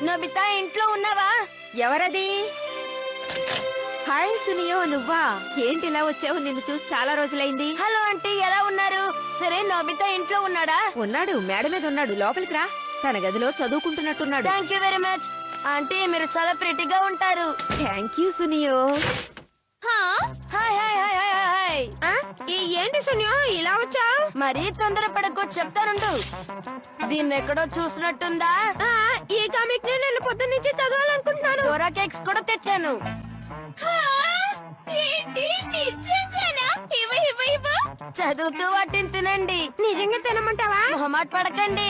Nobita ఇంట్లో ఉన్నావా? ఎవరది? హాయ్ సునియో, నువ్వా? ఏంటి ఇలా వచ్చావు? నిన్ను చూసి చాలా రోజులైంది. హలో ఆంటీ, ఎలా ఉన్నారు? సరే, నోబితా ఇంట్లో ఉన్నాడా? ఉన్నాడు, మేడ మీద ఉన్నాడు. లోపలికి రా. తన గదిలో చదువుకుంటున్నట్టున్నాడు. Thank you very much aunty, మీరు చాలా ప్రిటిగా ఉంటారు. Thank you Suneo. Hi hi hi hi hi. ఏంటి సునియో ఇలా వచ్చావు? మరీ తొందరపడకు, చెప్తానుండు. దీన్ని ఎక్కడో చూసినట్టుందా? ఈ కామిక్ నేను పొద్దున్నుంచి చదవాలనుకుంటున్నాను. డోరా కేక్స్ కూడా తెచ్చాను. చదువుతూ వాటిని తినండి. నిజంగా తినమంటావా? మొహమాట పడకండి.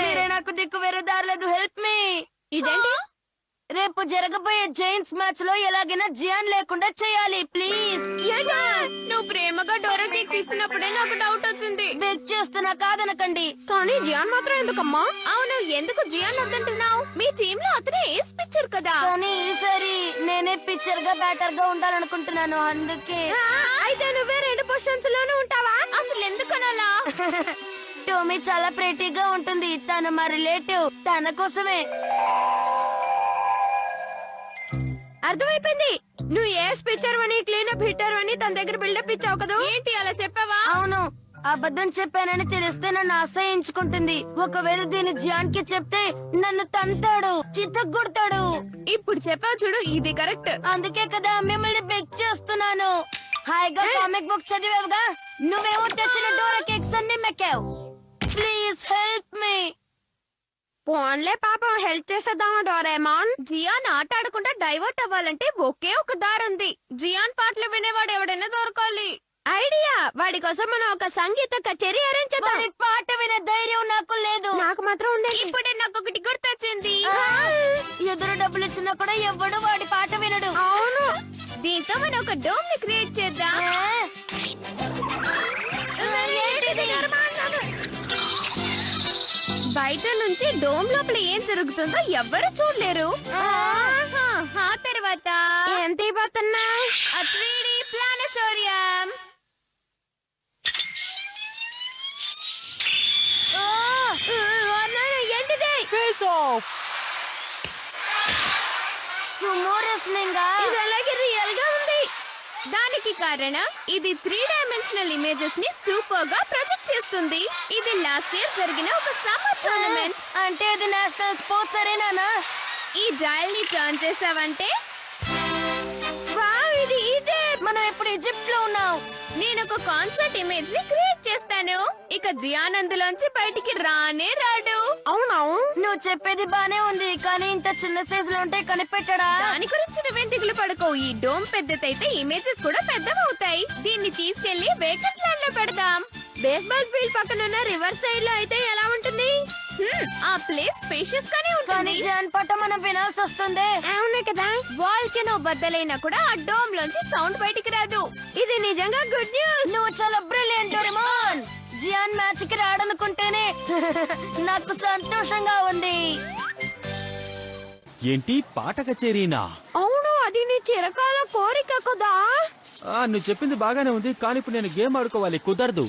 మీరే నాకు దిక్కు వేరే దారలేదు. Help me. ఇదేంటి? రేపు జరగబోయే జైంట్స్ మ్యాచ్ లో ఎలాగైనా జియాన్ లేకుండా చేయాలి ప్లీజ్. నువ్వు ప్రేమగా డోరా కేక్ ఇచ్చినప్పుడే నాకు డౌట్ వచ్చింది. బెగ్ చేస్తున్నా, కాదనకండి. కానీ జియాన్ మాత్రం ఎందుకమ్మా? అవును, ఎందుకు జియాన్ వద్దంటున్నావు? మీ టీమ్ లో అతనే ఏస్ పిచ్చర్ కదా. కానీ ఈసారి నేనే పిక్చర్ గా బ్యాటర్ గా ఉండాలనుకుంటున్నాను, అందుకే. అయితే నువ్వే 2 పొజిషన్స్ లోనే ఉంటావా? అసలు ఎందుకనాలా? టోమీ చాలా ప్రెటీగా ఉంటుంది. తను మా రిలేటివ్, తన కోసమే. అర్థమైపోయింది. నువ్వు ఏ స్పిచ్చర్ అని క్లీనప్ హిట్టర్ అని తన దగ్గర బిల్డప్ ఇచ్చావు కదా. ఏంటి అలా చెప్పావా? అవును, అబద్ధం చెప్పానని తెలిస్తే నన్ను అసహించుకుంటుంది. ఒకవేళ దీన్ని జాన్ కి చెప్తే నన్ను తంతాడు, చిత్తగొడతాడు. ఇప్పుడు చెప్పావు చూడు, ఇది కరెక్ట్. అందుకే కదా మిమ్మల్ని బెగ్ చేస్తున్నాను. హాయిగా కామిక్ బుక్ చదివావుగా, నువ్వేమో తెచ్చిన డోరా కేక్స్ అన్ని మెక్కావు. Please help me. పోన్లే పాపం, హెల్ప్ చేసేద్దామా డోరేమాన్? జియాన్ ఆట ఆడకుండా డైవర్ట్ అవ్వాలంటే ఒకే ఒక దారుంది. జియాన్ పాటలు వినేవాడు ఎవడైనా దొరకాలి. ఐడియా! వాడి కోసం మనం ఒక సంగీత కచేరీ అరేంజ్ చేద్దాం. వాడి పాట వినే ధైర్యం నాకు లేదు. నాకు మాత్రం ఉండేది. ఇప్పుడే నాకు ఒకటి గుర్తొచ్చింది. ఎదురు డబ్బులు ఇచ్చినా కూడా ఎవ్వడు వాడి పాట వినడు. అవును, దీంతో మనం ఒక డోమ్ ని క్రియేట్ చేద్దాం. ఏంటిది? బయట నుంచి డోమ్ లోపల ఏం జరుగుతుందో ఎవ్వరు చూడలేరు. ఆ తర్వాత ఎంత ఇవ్వతున్నా? 3D planetarium. ఏంటిది? Face off. Sumo wrestling. ఇది అలాగే రియల్ గా ఉంది. దానికి కారణం ఇది 3 డైమెన్షనల్ ఇమేజెస్ ని సూపర్ గా ప్రొజెక్ట్ చేస్తుంది. ఇది లాస్ట్ ఇయర్ జరిగిన ఒక సమ్మర్ టోర్నమెంట్. అంటే అది నేషనల్ స్పోర్ట్స్ అరేనా? ఈ డయల్ ని టర్న్ చేసావంటే వావ్, ఇది ఈజిప్ట్. మనం ఇప్పుడు ఈజిప్ట్ లో ఉన్నాం. నేను ఒక కాన్సర్ట్ ఇమేజ్ ని క్రియేట్ చేస్తాను. ఇక జియాన్ అందులోంచి బయటికి రానే రాడు. అవునవును, నువ్వు చెప్పేది బానే ఉంది, కానీ ఇంత చిన్న సైజ్ లో ఉంటే కనిపెట్టడా? దాని గురించి నువ్వేం దిగులు పడుకో. ఈ డోమ్ పెద్దదైతే ఇమేజెస్ కూడా పెద్దవవుతాయి. దీన్ని తీసుకెళ్లి వేకెంట్ ల్యాండ్ లో పెడదాం. బేస్బాల్ ఫీల్డ్ పక్కన ఉన్న రివర్ సైడ్ లో అయితే ఎలా ఉంటుంది? ఆ ప్లేస్ స్పేషియస్ గానే కానీ ఉంటుంది. జాన్ పాట మనం వినాల్సి వస్తుంది. అవును కదా. వాల్కెనో బద్దలైనా కూడా ఆ డోమ్ లోంచి సౌండ్ బయటికి రాదు. ఇది నిజంగా గుడ్ న్యూస్. నువ్వు చాలా బ్రిలియంట్ డోరేమోన్. జియాన్ మ్యాచ్ కి రాడనుకుంటేనే నాకు సంతోషంగా ఉంది. ఏంటి పాట కచేరీనా? అవును, అది నీ చిరకాల కోరిక కదా. నువ్వు చెప్పింది బాగానే ఉంది, కానీ ఇప్పుడు నేను గేమ్ ఆడుకోవాలి, కుదరదు.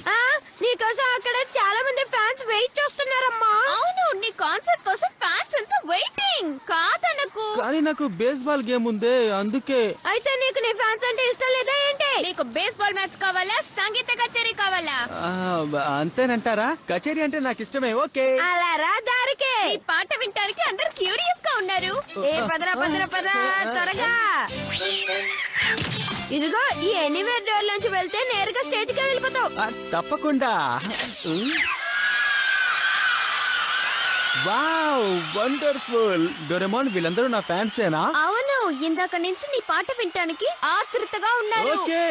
నీకోసం అక్కడ చాలా మంది ఫ్యాన్స్ వెయిట్ చేస్తున్నారమ్మా. అవును, నీ కాన్సర్ట్ కోసం ఫ్యాన్స్ అంతా వెయిటింగ్. కాదనకు. కానీ నాకు బేస్బాల్ గేమ్ ఉందే, అందుకే. అయితే నీకు నీ ఫ్యాన్స్ అంటే ఇష్టం లేదా ఏంటి? నీకు బేస్బాల్ మ్యాచ్ కావాలా, సంగీత కచేరీ కావాలా? అంతేనంటారా? కచేరీ అంటే నాకు ఇష్టమే. ఓకే, అలా రా దారికి. ఈ పాట వినడానికి అందరు క్యూరియస్ గా ఉన్నారు. పదరా పదరా పదరా త్వరగా. ఇదిగో ఈ ఎనీవేర్ డోర్ నుంచి వెళ్తే నేరుగా స్టేజ్ కి వెళ్ళిపోతావు. తప్పకుండా. Wow, wonderful. డోరేమోన్, వీళ్ళందరూ నా ఫ్యాన్సేనా? అవును, ఇందాక నుంచి నీ పాట వినటానికి ఆతృతగా ఉన్నారు. ఓకే,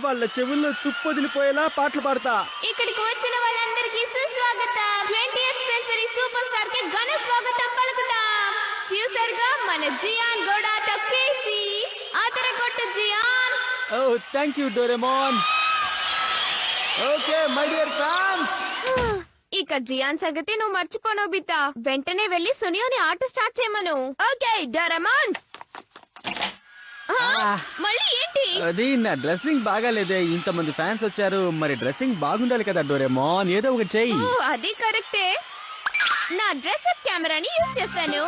వాళ్ళ చెవుల్లో తుప్పొదిలిపోయేలా పాటలు పాడతా. ఇక్కడికి వచ్చిన వాళ్ళందరికీ సుస్వాగతం. 20th సెంచరీ సూపర్ స్టార్ కి ఘన స్వాగతం పలుకుతాం. చూసారుగా మన జియాన్ గోడా టకేషి. ఆదరగొట్టు జియాన్. ఓ thank you Doraemon. Okay my dear fans. ఇక జియాన్ సంగతి నువ్వు మర్చిపోను బితా. వెంటనే వెళ్లి సునియోని ఆట స్టార్ట్ చేయమను. Okay Doraemon. మళ్ళీ ఏంటి? అది నా డ్రెస్సింగ్ బాగాలేదే, ఇంతమంది ఫ్యాన్స్ వచ్చారు, మరి డ్రెస్సింగ్ బాగుండాలి కదా డోరేమోన్, ఏదో ఒకటి చెయ్యి. ఓ, అది కరెక్టే. నా డ్రెస్ అప్ కెమెరాని యూజ్ చేస్తాను.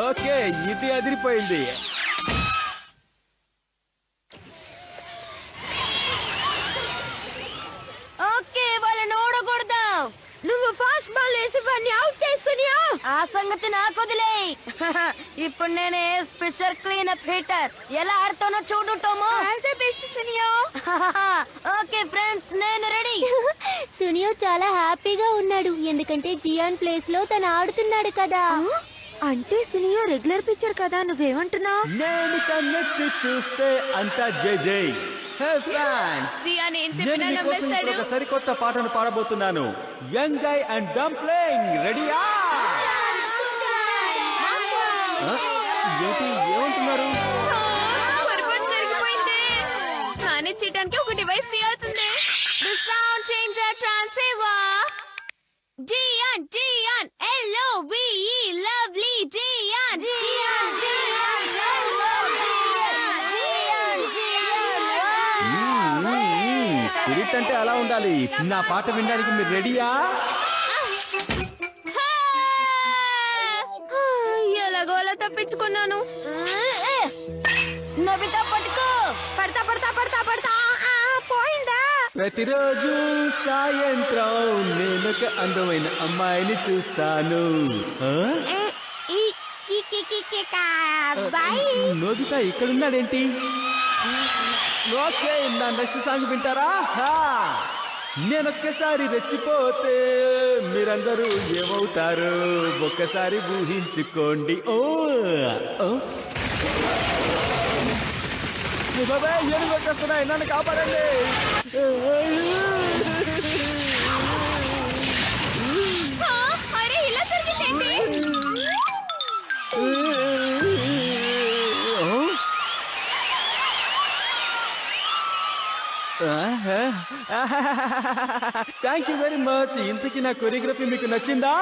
ఓకే, ఇది అదిరిపోయింది. ఓకే, వాళ్ళని ఓడకూడదాం. నువ్వు ఫాస్ట్ బాల్ వేసి వాడిని అవుట్ చేస్తున్నా. ఆ సంగతి నాకు వదిలే. ఇప్పుడు నేను పిక్చర్ క్లీన్ అప్ హీటర్ ఎలా ఆడుతానో చూడు టోమో. All the best Suneo. Okay friends, నేను రెడీ. సునియో చాలా హ్యాపీగా ఉన్నాడు ఎందుకంటే జియాన్ ప్లేస్ లో తను ఆడుతున్నాడు కదా. అంటే సునియో రెగ్యులర్ పిక్చర్ కదా, నువ్వేమంటున్నావు? నేను కన్నెత్తి చూస్తే అంతా జై జై. హే ఫ్యాన్స్, జియాన్ ఏం నేను చెప్పినా మీకోసం ఇప్పుడు నమ్మేస్తాడు. ఒక సరికొత్త పాటను పాడబోతున్నాను. యంగ్ గై అండ్ డంప్లింగ్, రెడీయా? ఏంటి ఏమంటున్నారు? పొరపాటు జరిగిపోయింది. కానీ చేయడానికి ఒక డివైస్ తీయాల్సిందే. The sound changer transceiver. Gian Gian LOVE lovely Gian. Spirit అంటే అలా ఉండాలి. నా పాట వినడానికి మీరు రెడీయా? ఎలాగోలా తప్పించుకున్నాను. నోబితా పట్టుకో. పడతా పడతా పడతా పడతా. పోయిందా? ప్రతిరోజు సాయంత్రం నేనొక అందమైన అమ్మాయిని చూస్తాను. నోబితా ఇక్కడున్నాడేంటి? ఓకే, నా నెక్స్ట్ సాంగ్ వింటారా? నేనొక్కసారి రెచ్చిపోతే మీరందరూ ఏమవుతారు ఒక్కసారి ఊహించుకోండి. బాబాయ్, ఏనుగు వచ్చేస్తున్నాయి, నన్ను కాపాడండి. అరే, ఇలా జరిగిందేంటి? Thank you very much. ఇంతకీ నా కొరియోగ్రఫీ మీకు నచ్చిందా?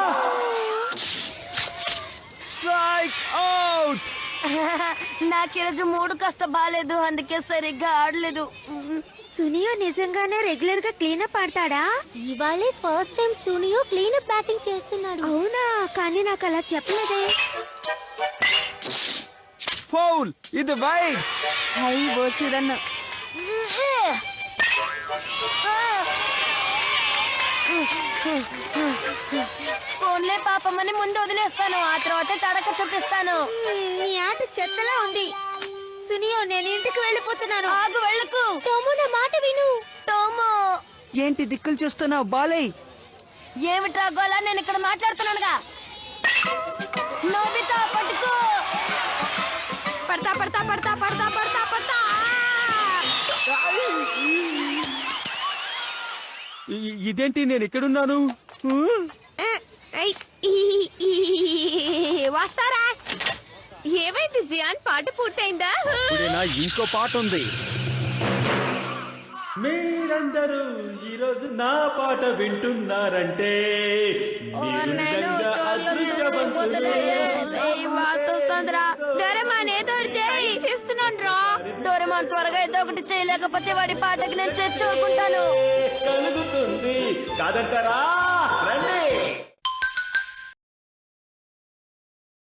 Strike out. నాకు ఈరోజు మూడు కాస్త బాగాలేదు, అందుకే సరిగ్గా ఆడలేదు. సునియో నిజంగానే రెగ్యులర్ గా క్లీనప్ ఆడతాడా? ఇవాళే first time Suneo cleanup batting చేస్తున్నాడు. అవునా? కానీ నాకు అలా చెప్పలేదే. ఫౌల్, ఇది వైడ్. హై బోసిరన్న. ఫోన్లే పాపమని ముందు వదిలేస్తాను, ఆ తర్వాత తడక చూపిస్తాను. నీ ఆట చెత్తలా ఉంది. సునియో, నేను ఇంటికి వెళ్ళిపోతున్నాను. ఆగు, వెళ్ళకు. టోమో, నా మాట విను. టోమో, ఏంటి దిక్కులు చూస్తున్నావు బాలయ్య? ఏమిట్రా గోలా? నేను ఇక్కడ మాట్లాడుతున్నానుగా. నోబితా పట్టుకో. పడతా పడతా పడతా పడతా పడతా పడతా. ఇదేంటి, నేను ఎక్కడున్నాను? వస్తారా? ఏమైంది జియాన్? పాట పూర్తయిందా? ఇప్పుడేనా ఇంకో పాట ఉంది. మీరందరూ ఈరోజు నా పాట వింటున్నారంటే మీరు నిజంగా అదృష్టవంతులు. చేస్తున్నాను రా. డోరేమాన్ త్వరగా ఏదో ఒకటి చేయలేకపోతే వాడి పాటకి నేను చర్చ ఊరుకుంటాను. కలుగుతుంది కాదంటారా? రండి.